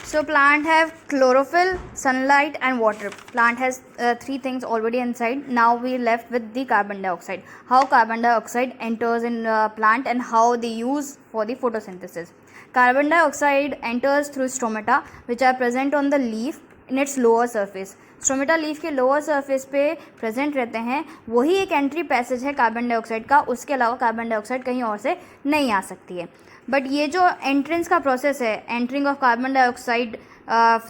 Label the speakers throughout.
Speaker 1: So plant have chlorophyll, sunlight and water. Plant has three things already inside. Now we left with the carbon dioxide. How carbon dioxide enters in plant and how they use for the photosynthesis. Carbon dioxide enters through stomata which are present on the leaf in its lower surface. Stomata leaf के lower surface पे present रहते हैं, वही एक entry passage है carbon dioxide का. उसके अलावा कार्बन डाइऑक्साइड कहीं और से नहीं आ सकती है. बट ये जो एंट्रेंस का प्रोसेस है, entering of carbon dioxide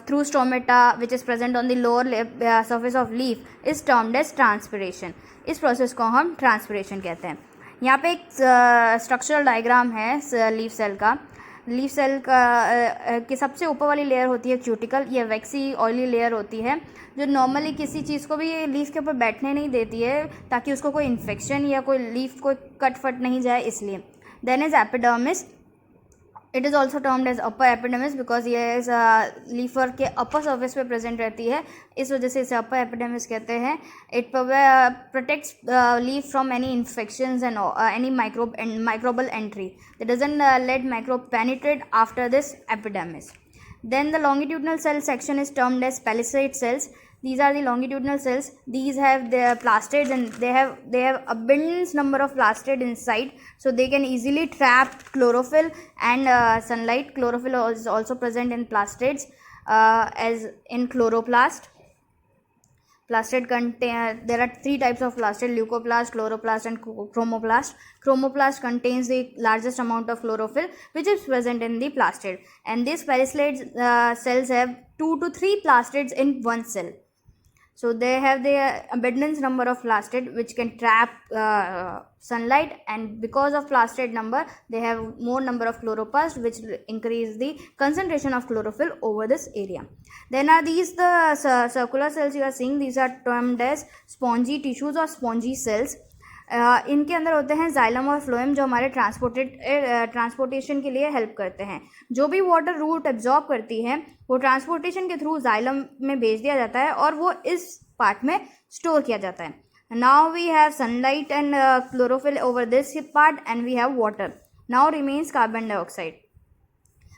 Speaker 1: through stomata which is present on the lower surface of leaf, is termed as transpiration. इस प्रोसेस को हम ट्रांसपिरेशन कहते हैं. यहाँ पे एक स्ट्रक्चरल डायग्राम है लीफ सेल का. लीफ सेल का की सबसे ऊपर वाली लेयर होती है क्यूटिकल. ये वैक्सी ऑयली लेयर होती है जो नॉर्मली किसी चीज़ को भी लीफ के ऊपर बैठने नहीं देती है, ताकि उसको कोई इन्फेक्शन या कोई लीफ कोई कट फट नहीं जाए, इसलिए. Then is epidermis. It is also termed as upper epidermis because ये लीफर के अपर सर्फेस पे प्रेजेंट रहती है, इस वजह से इसे अपर एपिडर्मिस कहते हैं. It protects leaf from any infections and any microbial entry. It doesn't let microbe penetrate after this epidermis. Then the longitudinal cell section is termed as palisade cells. These are the longitudinal cells. These have their plastids and they have abundance number of plastid inside, so they can easily trap chlorophyll and sunlight. Chlorophyll is also present in plastids as in chloroplast. Plastid contain, there are three types of plastid: leucoplast, chloroplast and chromoplast. Chromoplast contains the largest amount of chlorophyll which is present in the plastid, and these palisade cells have 2 to 3 plastids in one cell. So they have the abundance number of plastid which can trap sunlight, and because of plastid number they have more number of chloroplast which increase the concentration of chlorophyll over this area. Then are these the circular cells you are seeing. These are termed as spongy tissues or spongy cells. इनके अंदर होते हैं xylem और phloem जो हमारे transportation के लिए help करते हैं. जो भी वाटर रूट एब्जॉर्ब करती है वो ट्रांसपोर्टेशन के थ्रू जाइलम में भेज दिया जाता है और वो इस पार्ट में स्टोर किया जाता है. Now we have sunlight and chlorophyll over this part and we have water. Now remains carbon dioxide.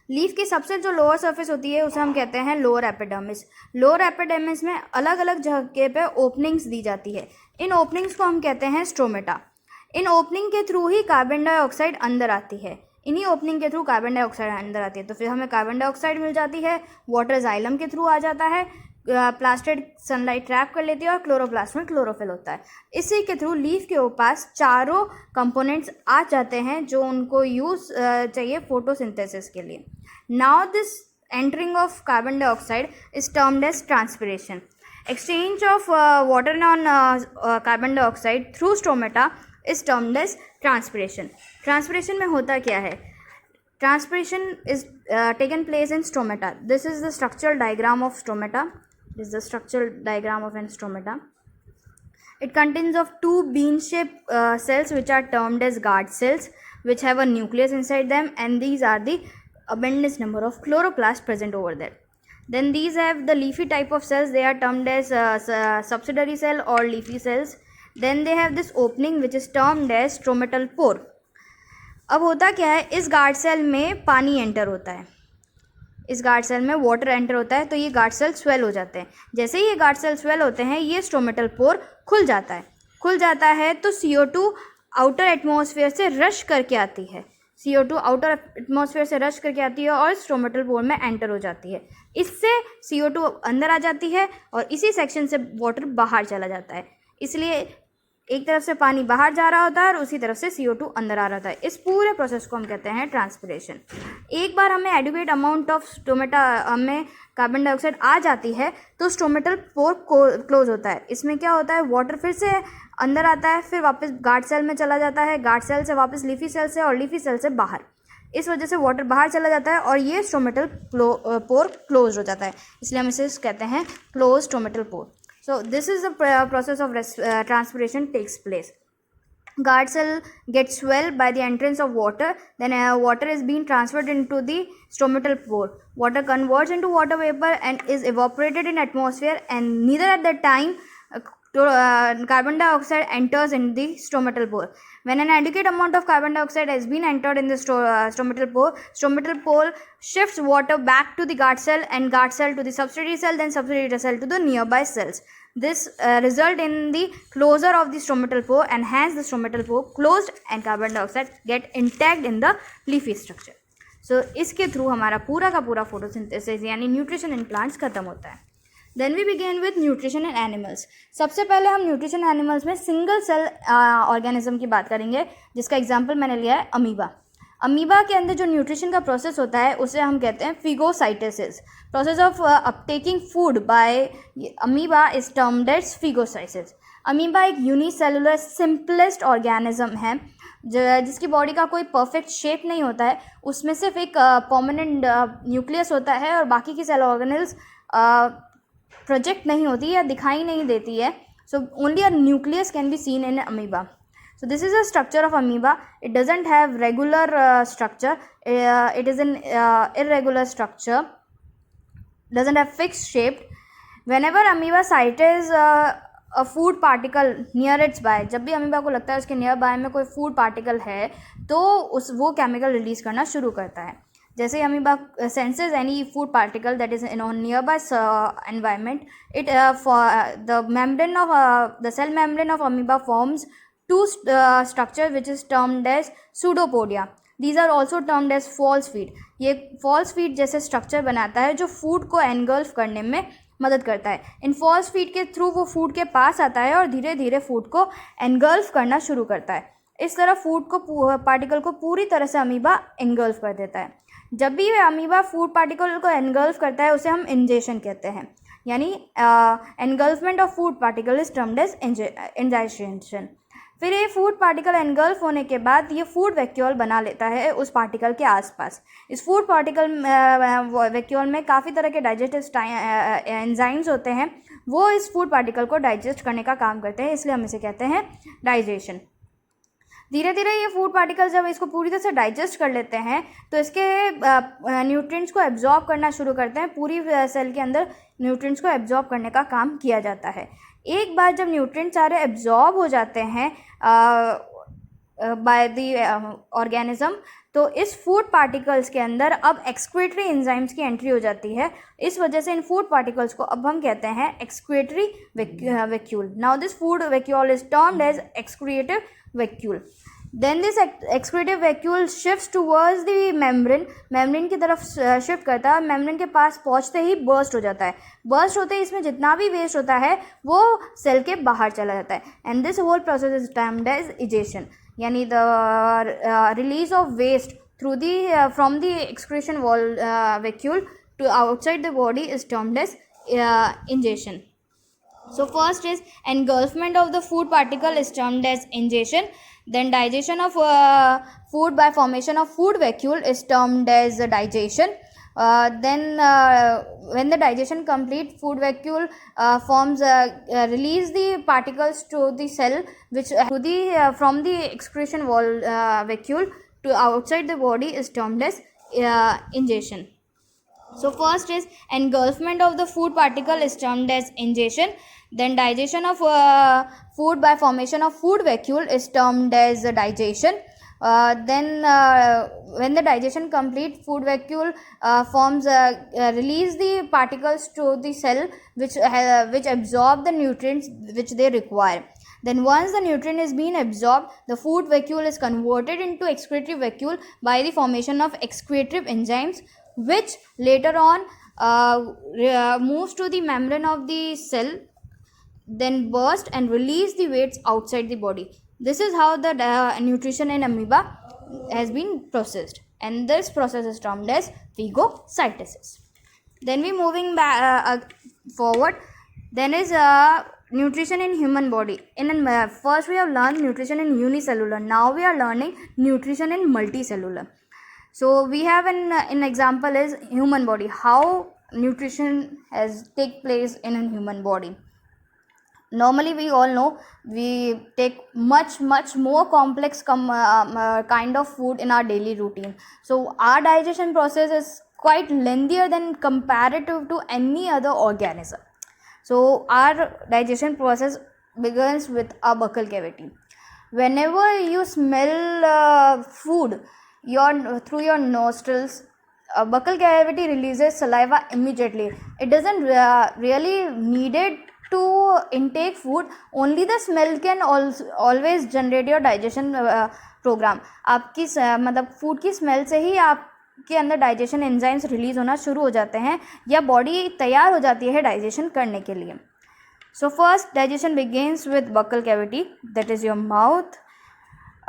Speaker 1: Leaf की सबसे जो लोअर सरफेस होती है उसे हम कहते हैं लोअर एपिडर्मिस. लोअर एपिडर्मिस में अलग अलग जगह पे ओपनिंग्स दी जाती है. इन ओपनिंग्स को हम कहते हैं स्ट्रोमेटा. इन ओपनिंग के थ्रू ही कार्बन डाइऑक्साइड अंदर आती है. इन्हीं ओपनिंग के थ्रू कार्बन डाइऑक्साइड अंदर आती है, तो फिर हमें कार्बन डाइऑक्साइड मिल जाती है. वाटर जाइलम के थ्रू आ जाता है, प्लास्टिड सनलाइट ट्रैप कर लेती है और क्लोरोप्लास्ट में क्लोरोफिल होता है. इसी के थ्रू लीफ के पास चारों कंपोनेंट्स आ जाते हैं जो उनको यूज़ चाहिए फोटोसिंथेसिस के लिए. Now this entering of carbon dioxide is termed as transpiration. Exchange of water on carbon dioxide through stomata is termed as transpiration. Transpiration में होता क्या है? Transpiration is taken place in stomata. This is the structural diagram of stomata. This is the structural diagram of an stomata. It contains of two bean-shaped cells which are termed as guard cells, which have a nucleus inside them, and these are the abundance number of chloroplasts present over there. Then these have the leafy type of cells. They are termed as subsidiary cell or leafy cells. Then they have this opening which is termed as stromatal pore. अब होता क्या है, इस guard cell में पानी enter होता है, इस गार्ड सेल में वाटर एंटर होता है, तो ये गार्ड सेल स्वेल हो जाते हैं. जैसे ही ये गार्ड सेल स्वेल होते हैं ये स्ट्रोमेटल पोर खुल जाता है तो CO2 आउटर एटमॉस्फेयर से रश करके आती है. CO2 आउटर एटमॉस्फेयर से रश करके आती है और स्ट्रोमेटल पोर में एंटर हो जाती है. इससे CO2 अंदर आ जाती है और इसी सेक्शन से वाटर बाहर चला जाता है. इसलिए एक तरफ से पानी बाहर जा रहा होता है और उसी तरफ से CO2 अंदर आ रहा है. इस पूरे प्रोसेस को हम कहते हैं ट्रांसपिरेशन. एक बार हमें एडिक्वेट अमाउंट ऑफ स्टोमेटा में कार्बन डाइऑक्साइड आ जाती है तो स्टोमेटल पोर क्लोज होता है. इसमें क्या होता है, वाटर फिर से अंदर आता है, फिर वापस गार्ड सेल में चला जाता है, गार्ड सेल से वापस लीफी सेल से और लीफी सेल से बाहर. इस वजह से वाटर बाहर चला जाता है और ये स्टोमेटल पोर क्लोज हो जाता है, इसलिए हम इसे कहते हैं close stomatal pore. So this is the process of transpiration takes place. Guard cell gets swelled by the entrance of water. Then water is being transferred into the stromatal pore. Water converts into water vapor and is evaporated in atmosphere. And neither at the time carbon dioxide enters in the stromatal pore. When an adequate amount of carbon dioxide has been entered in the stomatal pole shifts water back to the guard cell and guard cell to the subsidiary cell, then subsidiary cell to the nearby cells. This result in the closure of the stomatal pore, and hence the stomatal pore closed and carbon dioxide get intact in the leafy structure. So इसके through हमारा पूरा का पूरा photosynthesis यानी nutrition in plants खत्म होता है. Then we begin with nutrition in animals. सबसे पहले हम न्यूट्रिशन एनिमल्स में सिंगल सेल ऑर्गेनिज्म की बात करेंगे, जिसका एग्जांपल मैंने लिया है अमीबा. अमीबा के अंदर जो न्यूट्रिशन का प्रोसेस होता है उसे हम कहते हैं phagocytosis. Process of uptaking food by amoeba is termed as phagocytosis. Amoeba एक यूनिसेलुलर सिंपलेस्ट ऑर्गेनिज्म है जिसकी बॉडी का कोई परफेक्ट शेप नहीं होता है. उसमें सिर्फ एक परमानेंट न्यूक्लियस होता है और बाकी की सेल ऑर्गेनल्स प्रोजेक्ट नहीं होती या दिखाई नहीं देती है. So only a nucleus can be seen in amoeba. So this is a structure of amoeba. It doesn't have regular structure. It is an irregular structure. Doesn't have fixed shape. Whenever amoeba sights a food particle near its by, जब भी amoeba को लगता है उसके near by में कोई food particle है तो वो केमिकल रिलीज करना शुरू करता है. जैसे ही amoeba senses any food particle that is in a nearby environment, the membrane of the cell membrane of amoeba forms two structures which is termed as pseudopodia. These are also termed as false feet. ये false feet जैसे structure बनाता है जो food को engulf करने में मदद करता है. इन false feet के थ्रू वो food के पास आता है और धीरे धीरे food को engulf करना शुरू करता है. इस तरह food को पार्टिकल को पूरी तरह से अमीबा engulf कर देता है. जब भी अमीबा फूड पार्टिकल को engulf करता है उसे हम इंजेशन कहते हैं. यानी engulfment of food particle is termed as ingestion. फिर ये फूड पार्टिकल एनगल्फ होने के बाद ये फूड वैक्यूल बना लेता है उस पार्टिकल के आसपास. इस फूड पार्टिकल वैक्यूल में काफ़ी तरह के डाइजेस्टिव एंजाइम्स होते हैं. वो इस फूड पार्टिकल को डाइजेस्ट करने का काम करते हैं, इसलिए हम इसे कहते हैं डाइजेशन. धीरे धीरे ये फूड पार्टिकल जब इसको पूरी तरह से डाइजेस्ट कर लेते हैं तो इसके न्यूट्रिएंट्स को एब्जॉर्ब करना शुरू करते हैं. पूरी सेल के अंदर न्यूट्रिएंट्स को एब्जॉर्ब करने का काम किया जाता है. एक बार जब न्यूट्रिएंट्स सारे एब्जॉर्ब हो जाते हैं बाय द ऑर्गेनिज्म तो इस फूड पार्टिकल्स के अंदर अब एक्सक्रीटरी एंजाइम्स की एंट्री हो जाती है. इस वजह से इन फूड पार्टिकल्स को अब हम कहते हैं excretory vacuole. Now this food vacuole is termed as excretive vacuole. Then this excretive vacuole shifts towards the membrane की तरफ शिफ्ट करता है. मेम्ब्रेन के पास पहुंचते ही बर्स्ट हो जाता है. बर्स्ट होते ही इसमें जितना भी वेस्ट होता है वो सेल के बाहर चला जाता है. And this whole process is termed as egestion. यानी the release of waste through the from the excretion wall vacuole to outside the body is termed as ingestion. So first is engulfment of the food particle is termed as ingestion. Then digestion of food by formation of food vacuole is termed as digestion. Then when the digestion complete, food vacuole forms release the particles to the cell which from the excretion wall vacuole to outside the body is termed as ingestion. So first is engulfment of the food particle is termed as ingestion. Then digestion of food by formation of food vacuole is termed as digestion. Then when the digestion complete, food vacuole forms release the particles to the cell which absorb the nutrients which they require. Then once the nutrient is being absorbed, the food vacuole is converted into excretory vacuole by the formation of excretive enzymes which later on moves to the membrane of the cell, then burst and release the waste outside the body. This is how the nutrition in amoeba has been processed, and this process is termed as phagocytosis. Then we moving back forward. Then is nutrition in human body. First we have learned nutrition in unicellular. Now we are learning nutrition in multicellular. So we have an example is human body. How nutrition has take place in a human body. Normally we all know we take much more complex kind of food in our daily routine. So our digestion process is quite lengthier than comparative to any other organism. So our digestion process begins with our buccal cavity. whenever you smell food through your nostrils, buccal cavity releases saliva immediately. It doesn't really needed to intake food. Only the smell can always generate your digestion program. आपकी मतलब food की smell से ही आपके अंदर digestion enzymes release होना शुरू हो जाते हैं या बॉडी तैयार हो जाती है डाइजेशन करने के लिए. So first digestion begins with buccal cavity, that is your mouth.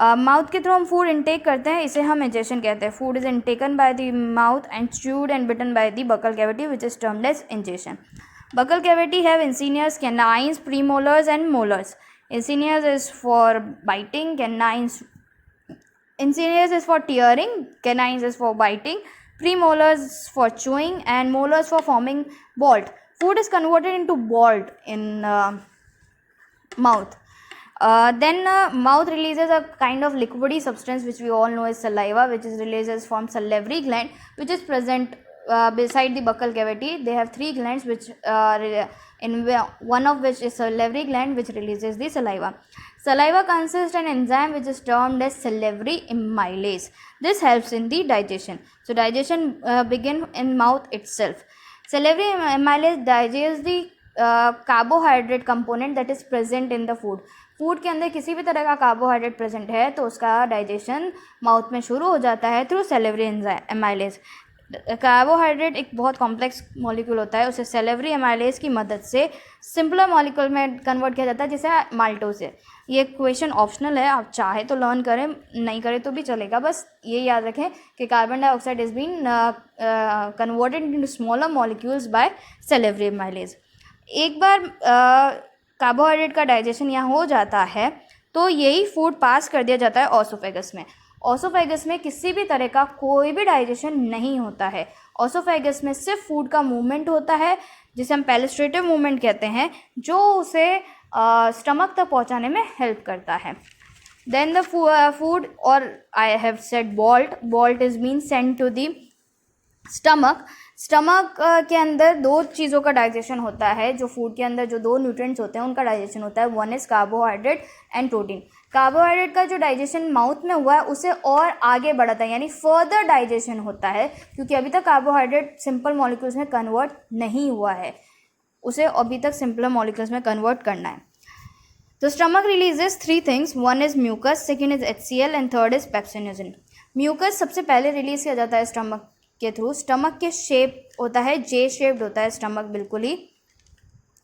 Speaker 1: Mouth के थ्रू हम फूड इनटेक करते हैं, इसे हम इंजेशन कहते हैं. Food is intaken by the mouth and chewed and bitten by the buccal cavity which is termed as ingestion. Buccal cavity have incisors, canines, premolars and molars. Incisors is for biting, canines incisors is for tearing, canines is for biting, premolars for chewing and molars for forming bolt. Food is converted into bolt in mouth. Then mouth releases a kind of liquidy substance which we all know is saliva, which is releases from salivary gland, which is present beside the buccal cavity. They have 3 glands which in one of which is salivary gland which releases the saliva. Saliva consists an enzyme which is termed as salivary amylase. This helps in the digestion. So digestion begin in mouth itself. Salivary amylase digests the carbohydrate component that is present in the food. Food के अंदर किसी भी तरह का carbohydrate present है तो उसका digestion mouth में शुरू हो जाता है थ्रू सेलेवरी एमाइलेज. कार्बोहाइड्रेट एक बहुत कॉम्प्लेक्स मॉलिक्यूल होता है, उसे सेलेवरी एमाइलेज की मदद से सिंपलर मॉलिक्यूल में कन्वर्ट किया जाता है जिसे माल्टोज है. ये क्वेश्चन ऑप्शनल है, आप चाहे तो लर्न करें, नहीं करें तो भी चलेगा. बस ये याद रखें कि carbon dioxide is been converted into smaller molecules by salivary amylase. एक बार कार्बोहाइड्रेट का डाइजेशन यहाँ हो जाता है तो यही फूड पास कर दिया जाता है ऑसोफेगस में. ऑसोफेगस में किसी भी तरह का कोई भी डाइजेशन नहीं होता है. ऑसोफेगस में सिर्फ फूड का मूवमेंट होता है जिसे हम पेलिस्ट्रेटिव मूवमेंट कहते हैं, जो उसे स्टमक तक पहुंचाने में हेल्प करता है. देन द फूड, और I have said bolus is been sent to the stomach. Stomach के अंदर 2 चीज़ों का डाइजेशन होता है. जो फूड के अंदर जो 2 न्यूट्रिएंट्स होते हैं उनका डाइजेशन होता है. One is carbohydrate and protein. Carbohydrate का जो डाइजेशन माउथ में हुआ है उसे और आगे बढ़ाता है, यानी फर्दर डाइजेशन होता है, क्योंकि अभी तक कार्बोहाइड्रेट सिंपल मॉलिक्यूल्स में कन्वर्ट नहीं हुआ है, उसे अभी तक सिंपल मॉलिक्यूल्स में कन्वर्ट करना है. तो stomach releases 3 things. One is mucus, second is HCl and third is pepsinogen. Mucus सबसे पहले रिलीज किया जाता है स्टमक के थ्रू. स्टमक के शेप होता है जे शेप्ड होता है स्टमक बिल्कुल ही.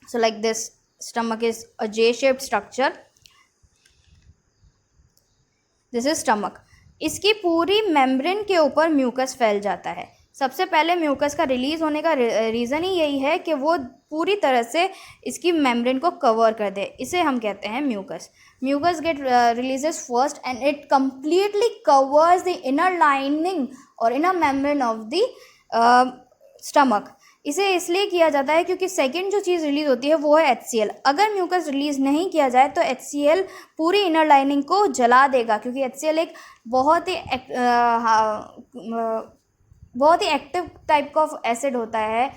Speaker 1: So like this stomach is a J shaped structure. This is stomach. इसकी पूरी मेम्ब्रेन के ऊपर म्यूकस फैल जाता है. सबसे पहले म्यूकस का रिलीज होने का रीज़न ही यही है कि वो पूरी तरह से इसकी मेम्ब्रेन को कवर कर दे. इसे हम कहते हैं mucus. Mucus get releases first and it completely covers the inner lining और inner membrane of the stomach. इसे इसलिए किया जाता है क्योंकि सेकंड जो चीज़ रिलीज होती है वो है HCl. अगर म्यूकस रिलीज नहीं किया जाए तो HCl पूरी इनर लाइनिंग को जला देगा, क्योंकि HCl एक बहुत ही एक्टिव टाइप का एसिड होता है,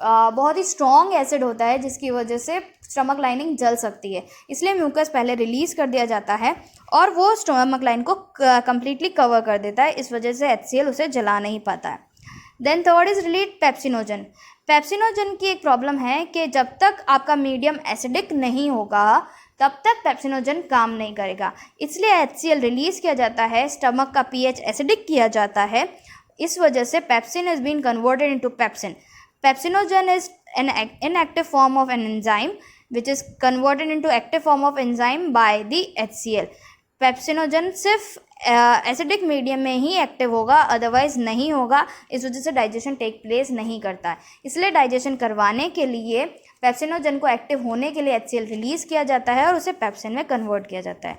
Speaker 1: बहुत ही स्ट्रॉन्ग एसिड होता है, जिसकी वजह से स्टमक लाइनिंग जल सकती है. इसलिए म्यूकस पहले रिलीज़ कर दिया जाता है और वो स्टमक लाइन को कम्प्लीटली कवर कर देता है. इस वजह से HCl उसे जला नहीं पाता है. Then third is release pepsinogen. Pepsinogen की एक प्रॉब्लम है कि जब तक आपका मीडियम एसिडिक नहीं होगा तब तक पेप्सिनोजन काम नहीं करेगा. इसलिए HCl रिलीज़ किया जाता है, स्टमक का pH एसिडिक किया जाता है. इस वजह से pepsin is been converted into pepsin. Pepsinogen is an inactive form of an enzyme which is converted into active form of enzyme by the HCl. Pepsinogen सिर्फ एसिडिक मीडियम में ही active होगा, otherwise नहीं होगा. इस वजह से डाइजेशन टेक प्लेस नहीं करता है. इसलिए डाइजेशन करवाने के लिए पेप्सिनोजन को एक्टिव होने के लिए HCl रिलीज़ किया जाता है और उसे पेप्सिन में कन्वर्ट किया जाता है.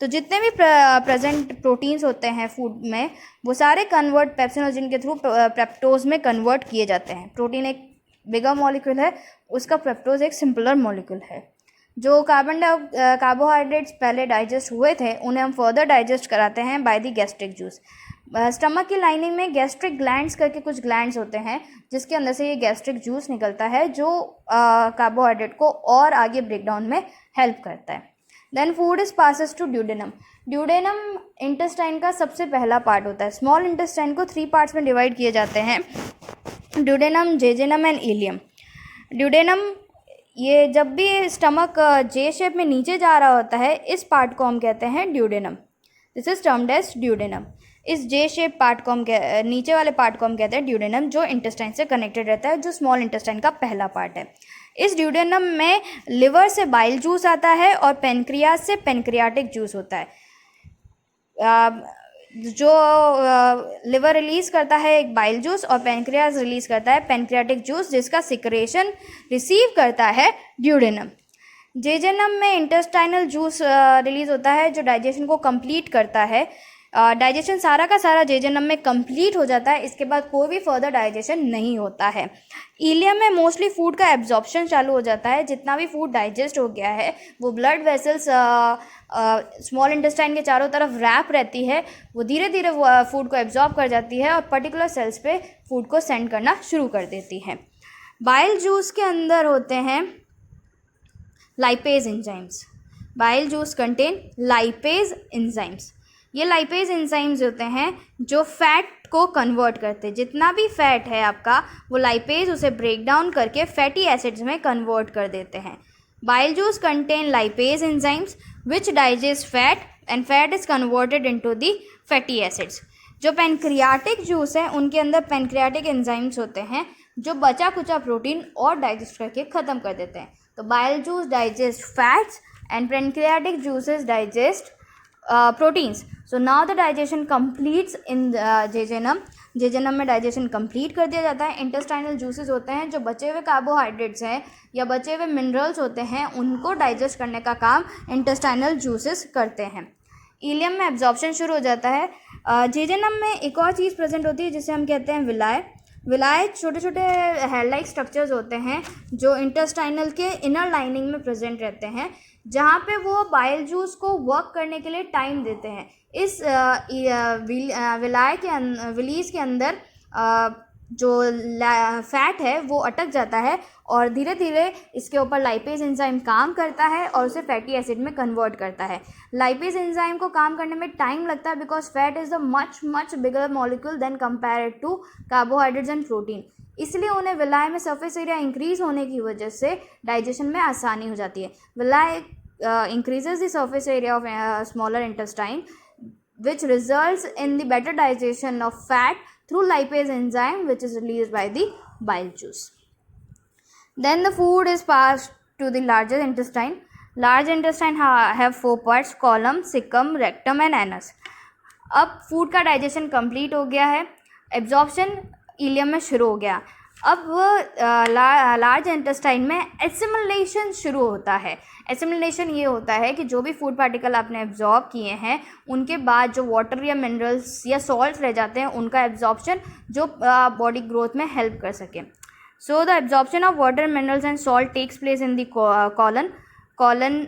Speaker 1: तो जितने भी प्रेजेंट प्रोटीन्स होते हैं फूड में वो सारे कन्वर्ट पेप्सिनोजन के थ्रू पेप्टोज में कन्वर्ट किए जाते हैं. प्रोटीन एक बिगर मॉलिक्यूल है, उसका पेप्टोज एक सिंपलर मॉलिक्यूल है. जो कार्बोहाइड्रेट्स पहले डाइजेस्ट हुए थे उन्हें हम फर्दर डाइजेस्ट कराते हैं by the gastric juice. Stomach की लाइनिंग में गैस्ट्रिक ग्लैंड्स करके कुछ ग्लैंड्स होते हैं जिसके अंदर से ये गैस्ट्रिक जूस निकलता है जो कार्बोहाइड्रेट को और आगे ब्रेक डाउन में हेल्प करता है. Then food is passes to duodenum. Duodenum intestine का सबसे पहला पार्ट होता है. स्मॉल इंटेस्टाइन को 3 पार्ट्स में डिवाइड किए जाते हैं, duodenum, jejunum and ileum. Duodenum, ये जब भी स्टमक जे शेप में नीचे जा रहा होता है, इस पार्ट को हम कहते हैं duodenum. This is termed as duodenum. इस जे शेप पार्ट को हम नीचे वाले पार्ट को हम कहते हैं ड्यूडेनम, जो इंटेस्टाइन से कनेक्टेड रहता है, जो स्मॉल इंटेस्टाइन का पहला पार्ट है. इस ड्यूडेनम में लिवर से बाइल जूस आता है और पेनक्रियास से पेनक्रियाटिक जूस होता है. जो लिवर रिलीज करता है एक बाइल जूस और पेनक्रियास रिलीज करता है पेनक्रियाटिक जूस, जिसका सिक्रेशन रिसीव करता है ड्यूडेनम. जेजेनम में इंटेस्टाइनल जूस रिलीज होता है जो डाइजेशन को कंप्लीट करता है. डाइजेशन सारा का सारा जेजेनम में कंप्लीट हो जाता है, इसके बाद कोई भी फर्दर डाइजेशन नहीं होता है. इलियम में मोस्टली फूड का एब्जॉर्प्शन चालू हो जाता है. जितना भी फूड डाइजेस्ट हो गया है वो ब्लड वेसल्स स्मॉल इंटेस्टाइन के चारों तरफ रैप रहती है, वो धीरे धीरे फूड को एब्जॉर्ब कर जाती है और पर्टिकुलर सेल्स पे फूड को सेंड करना शुरू कर देती है. बाइल जूस के अंदर होते हैं lipase enzymes. Bile juice contain lipase enzymes. ये लाइपेज एंजाइम्स होते हैं जो फैट को कन्वर्ट करते हैं. जितना भी फैट है आपका, वो लाइपेज उसे ब्रेक डाउन करके फैटी एसिड्स में कन्वर्ट कर देते हैं. Bile juice contain lipase enzymes which digest fat and fat is converted into the fatty acids. जो पेनक्रियाटिक जूस है उनके अंदर पेनक्रियाटिक एंजाइम्स होते हैं जो बचा कुचा प्रोटीन और डाइजेस्ट करके ख़त्म कर देते हैं. तो bile juice digest fats and pancreatic juices digest proteins. So now the digestion completes in jejunum. Jejunum में डाइजेशन कंप्लीट कर दिया जाता है. इंटेस्टाइनल जूसेस होते हैं जो बचे हुए कार्बोहाइड्रेट्स हैं या बचे हुए मिनरल्स होते हैं, उनको डाइजेस्ट करने का काम इंटेस्टाइनल जूसेस करते हैं. इलियम में एब्जॉर्प्शन शुरू हो जाता है. जेजेनम में एक और चीज़ प्रेजेंट होती है जिसे हम कहते हैं विलाय. विलाय छोटे छोटे हेयर लाइक स्ट्रक्चर्स होते हैं जो इंटेस्टाइनल के इनर लाइनिंग में प्रेजेंट रहते हैं, जहाँ पे वो बाइल जूस को वर्क करने के लिए टाइम देते हैं. इस विलाय के विलीज के अंदर जो फैट है वो अटक जाता है और धीरे धीरे इसके ऊपर लाइपेज एंजाइम काम करता है और उसे फैटी एसिड में कन्वर्ट करता है. लाइपेज एंजाइम को काम करने में टाइम लगता है because fat is the much bigger molecule than compared to carbohydrates and protein. इसलिए उन्हें विलाय में सरफेस एरिया इंक्रीज होने की वजह से डाइजेशन में आसानी हो जाती है. Villi increases the surface area of smaller intestine which results in the better digestion of fat through lipase enzyme which is released by the bile juice. Then the food is passed to the larger intestine. Large intestine have 4 parts: column, cecum, rectum and anus. अब food का digestion complete हो गया है, absorption ilium में शुरू हो गया. अब लार्ज इंटेस्टाइन में एसिमिलेशन शुरू होता है. एसिमिलेशन ये होता है कि जो भी फूड पार्टिकल आपने एब्जॉर्ब किए हैं उनके बाद जो वाटर या मिनरल्स या सॉल्ट्स रह जाते हैं उनका एब्जॉर्प्शन जो बॉडी ग्रोथ में हेल्प कर सके. So the absorption of water, minerals and salt takes place in the colon. Colon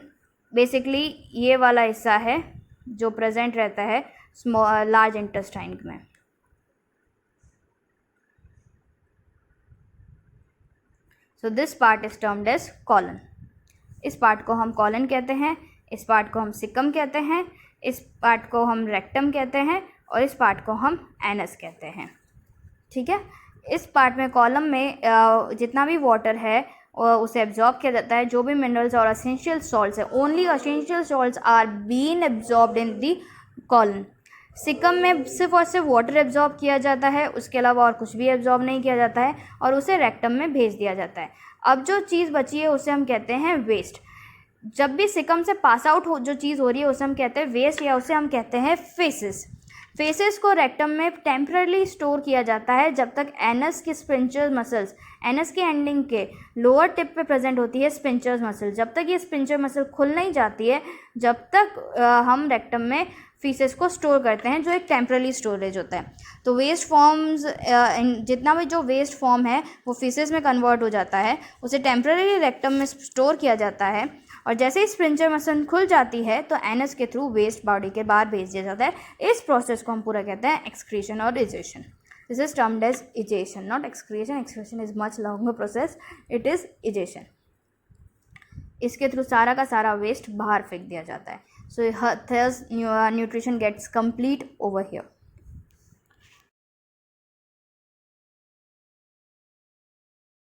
Speaker 1: basically ये वाला हिस्सा है जो प्रेजेंट रहता है लार्ज इंटेस्टाइन में. So this part is termed as colon. इस पार्ट को हम कॉलन कहते हैं, इस पार्ट को हम सिकम कहते हैं, इस पार्ट को हम रेक्टम कहते हैं और इस पार्ट को हम एनस कहते हैं. ठीक है. इस पार्ट में कॉलम में जितना भी वाटर है उसे एब्जॉर्ब किया जाता है. जो भी मिनरल्स और एसेंशियल सॉल्ट्स है, only essential salts are been absorbed in the colon. Caecum में सिर्फ और सिर्फ वाटर एब्जॉर्ब किया जाता है, उसके अलावा और कुछ भी एब्जॉर्ब नहीं किया जाता है और उसे रेक्टम में भेज दिया जाता है. अब जो चीज़ बची है उसे हम कहते हैं वेस्ट. जब भी सिकम से पास आउट जो चीज़ हो रही है उसे हम कहते हैं वेस्ट या उसे हम कहते हैं फेसेस. फेसेस को रेक्टम में टेम्पररी स्टोर किया जाता है जब तक एनस की स्पिंचर मसल्स, एनस के एंडिंग के लोअर टिप पे प्रेजेंट होती है स्पिंचर मसल. जब तक ये स्पिंचर मसल खुल नहीं जाती है, जब तक हम रेक्टम में फीसेस को स्टोर करते हैं, जो एक टेम्पररी स्टोरेज होता है. तो वेस्ट फॉर्म्स, जितना भी जो वेस्ट फॉर्म है वो फीसेस में कन्वर्ट हो जाता है, उसे टेम्पररी रेक्टम में स्टोर किया जाता है और जैसे ही स्पिंचर मसल खुल जाती है तो एनस के थ्रू वेस्ट बॉडी के बाहर भेज दिया जाता है. इस प्रोसेस को हम पूरा कहते हैं एक्सक्रीशन और egestion. This is termed as egestion, not excretion. Excretion is much longer process, it is egestion. इसके थ्रू सारा का सारा वेस्ट बाहर फेंक दिया जाता है. सो thus nutrition gets complete over here.